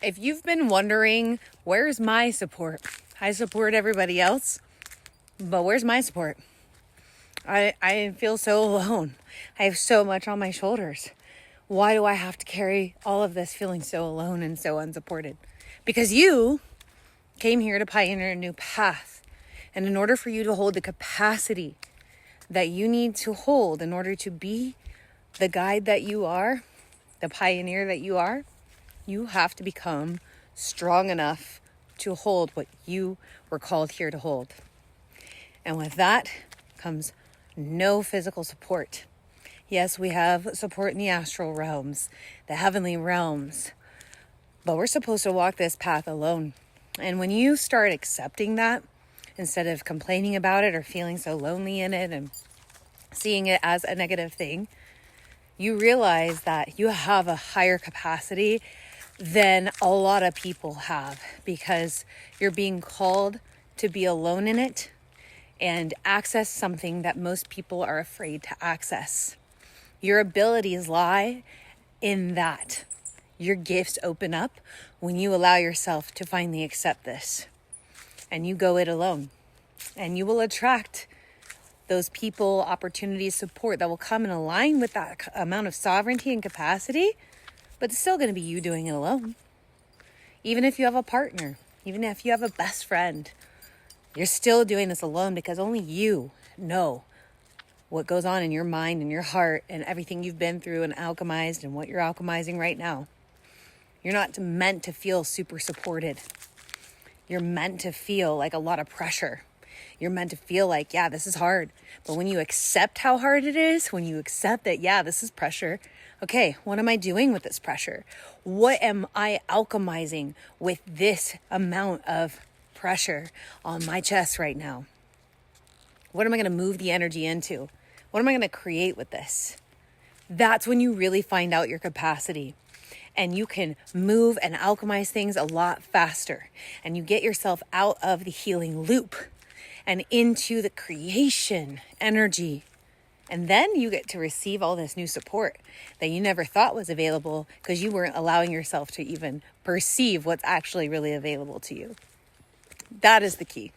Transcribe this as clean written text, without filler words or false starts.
If you've been wondering, where's my support? I support everybody else, but where's my support? I feel so alone. I have so much on my shoulders. Why do I have to carry all of this feeling so alone and so unsupported? Because you came here to pioneer a new path. And in order for you to hold the capacity that you need to hold in order to be the guide that you are, the pioneer that you are, you have to become strong enough to hold what you were called here to hold. And with that comes no physical support. Yes, we have support in the astral realms, the heavenly realms, but we're supposed to walk this path alone. And when you start accepting that, instead of complaining about it or feeling so lonely in it and seeing it as a negative thing, you realize that you have a higher capacity than a lot of people have, because you're being called to be alone in it and access something that most people are afraid to access. Your abilities lie in that. Your gifts open up when you allow yourself to finally accept this and you go it alone. And you will attract those people, opportunities, support that will come and align with that amount of sovereignty and capacity, but it's still going to be you doing it alone. Even if you have a partner, even if you have a best friend, you're still doing this alone, because only you know what goes on in your mind and your heart and everything you've been through and alchemized and what you're alchemizing right now. You're not meant to feel super supported. You're meant to feel like a lot of pressure. You're meant to feel like, yeah, this is hard. But when you accept how hard it is, when you accept that, yeah, this is pressure. Okay, what am I doing with this pressure? What am I alchemizing with this amount of pressure on my chest right now? What am I going to move the energy into? What am I going to create with this? That's when you really find out your capacity. And you can move and alchemize things a lot faster. And you get yourself out of the healing loop and into the creation energy. And then you get to receive all this new support that you never thought was available, because you weren't allowing yourself to even perceive what's actually really available to you. That is the key.